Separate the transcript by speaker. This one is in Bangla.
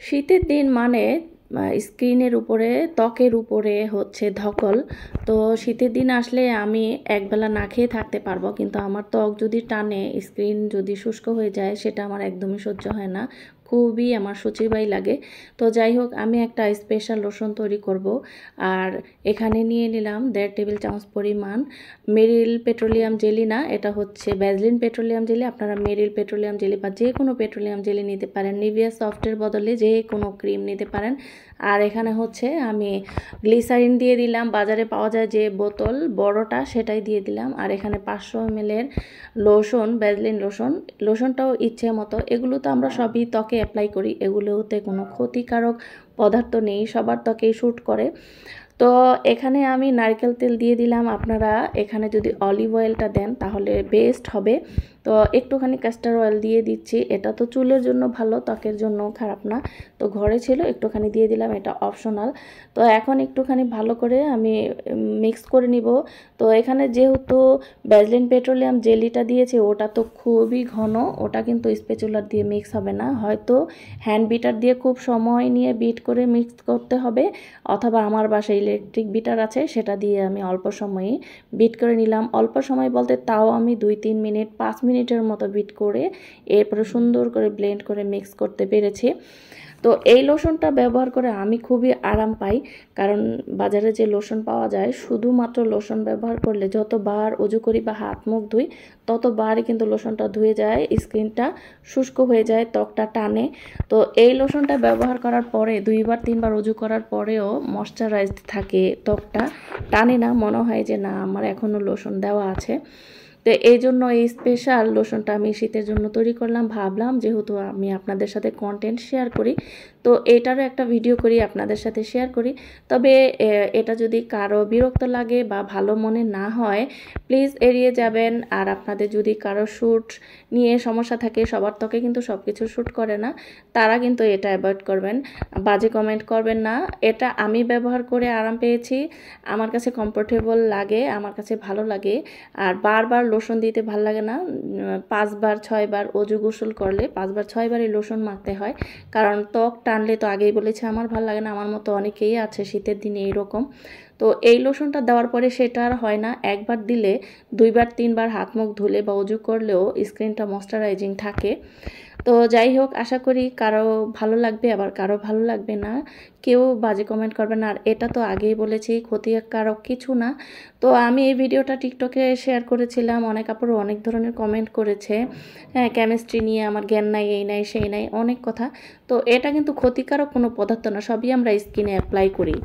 Speaker 1: শীতের দিন মানে স্কিনের উপরে ত্বকের উপরে হচ্ছে ধকল। তো শীতের দিন আসলে আমি একবেলা না খেয়ে থাকতে পারবো, কিন্তু আমার ত্বক যদি টানে, স্কিন যদি শুষ্ক হয়ে যায়, সেটা আমার একদমই সহ্য হয় না, খুবই আমার শুচিবাই লাগে। তো যাই হোক, আমি একটা স্পেশাল লোশন তৈরি করব। আর এখানে নিয়ে নিলাম 1.5 টেবিল চামচ পরিমাণ মেরিল পেট্রোলিয়াম জেলি, না এটা হচ্ছে ভ্যাসলিন পেট্রোলিয়াম জেলি। আপনারা মেরিল পেট্রোলিয়াম জেলি বা যে কোনো পেট্রোলিয়াম জেলি নিতে পারেন, নিভিয়া সফটের বদলে যে কোনো ক্রিম নিতে পারেন। আর এখানে হচ্ছে আমি গ্লিসারিন দিয়ে দিলাম, বাজারে পাওয়া যায় যে বোতল বড়টা, সেটাই দিয়ে দিলাম। আর এখানে 500 ml এর লোশন, ভ্যাসলিন লোশন। লোশনটাও ইচ্ছে মতো, এগুলো তো আমরা সবই ত্বকে অ্যাপ্লাই করি, এগুলোতে কোনো ক্ষতিকারক পদার্থ নেই, সবার ত্বকেই শ্যুট করে। তো এখানে আমি নারকেল তেল দিয়ে দিলাম। আপনারা এখানে যদি অলিভ অয়েলটা দেন তাহলে বেস্ট হবে। তো একটুখানি ক্যাস্টার অয়েল দিয়ে দিচ্ছি, এটা তো চুলের জন্য ভালো, ত্বকের জন্য খারাপ না। তো ঘরে ছিল, একটুখানি দিয়ে দিলাম, এটা অপশনাল। তো এখন একটুখানি ভালো করে আমি মিক্স করে নিব। তো এখানে যেহেতু ভ্যাসলিন পেট্রোলিয়াম জেলিটা দিয়েছে, ওটা তো খুবই ঘন, ওটা কিন্তু স্প্যাচুলার দিয়ে মিক্স হবে না, হয়তো হ্যান্ড বিটার দিয়ে খুব সময় নিয়ে বিট করে মিক্স করতে হবে, অথবা আমার বাসায় ইলেকট্রিক বিটার আছে, সেটা দিয়ে আমি অল্প সময়ে বিট করে নিলাম। অল্প সময় বলতে তাও আমি 2-3 মিনিট 5 মিনিটের মতো বিট করে এরপরে সুন্দর করে ব্লেন্ড করে মিক্স করতে পেরেছি। তো এই লোশনটা ব্যবহার করে আমি খুবই আরাম পাই, কারণ বাজারে যে লোশন পাওয়া যায়, শুধুমাত্র লোশন ব্যবহার করলে যতবার অজু করি বা হাত মুখ ধুই, ততবারই কিন্তু লোশনটা ধুয়ে যায়, স্কিনটা শুষ্ক হয়ে যায়, ত্বকটা টানে। তো এই লোশনটা ব্যবহার করার পরে 2-3বার অজু করার পরেও ময়শ্চারাইজড থাকে, ত্বকটা টানে না, মনে হয় যে না আমার এখনও লোশন দেওয়া আছে। তো এই জন্য এই স্পেশাল লোশনটা আমি শীতের জন্য তৈরি করলাম। ভাবলাম যেহেতু আমি আপনাদের সাথে কন্টেন্ট শেয়ার করি, তো এটারও একটা ভিডিও করি, আপনাদের সাথে শেয়ার করি। তবে এটা যদি কারো বিরক্ত লাগে বা ভালো মনে না হয়, প্লিজ এড়িয়ে যাবেন। আর আপনাদের যদি কারো শ্যুট নিয়ে সমস্যা থাকে, সবার ত্বকে কিন্তু সব কিছু শ্যুট করে না, তারা কিন্তু এটা অ্যাভয়েড করবেন, বাজে কমেন্ট করবেন না। এটা আমি ব্যবহার করে আরাম পেয়েছি, আমার কাছে কমফোর্টেবল লাগে, আমার কাছে ভালো লাগে। আর বারবার লোশন দিতে ভাল লাগে না, 5-6বার অজু গোসল করলে 5-6বারই লোশন মাখতে হয়, কারণ ত্বক টানলে তো আগেই বলেছি আমার ভাল লাগে না। আমার মতো অনেকেই আছে শীতের দিনে এইরকম। তো এই লোশনটা দেওয়ার পরে সেটা আর হয় না, একবার দিলে 2-3বার হাত মুখ ধুলে বা অজু করলেও স্কিনটা ময়শ্চারাইজিং থাকে। তো যাই হোক, আশা করি কারো ভালো লাগবে, আবার কারো ভালো লাগবে না, কেউ বাজে কমেন্ট করবে না। আর এটা তো আগেই বলেছি ক্ষতিকারক কিছু না। তো আমি এই ভিডিওটা টিকটকে শেয়ার করেছিলাম, অনেক আপুরও অনেক ধরনের কমেন্ট করেছে, হ্যাঁ কেমিস্ট্রি নিয়ে আমার জ্ঞান নাই, এই নাই সেই নাই, অনেক কথা। তো এটা কিন্তু ক্ষতিকারক কোনো পদার্থ না, সবই আমরা স্কিনে অ্যাপ্লাই করি।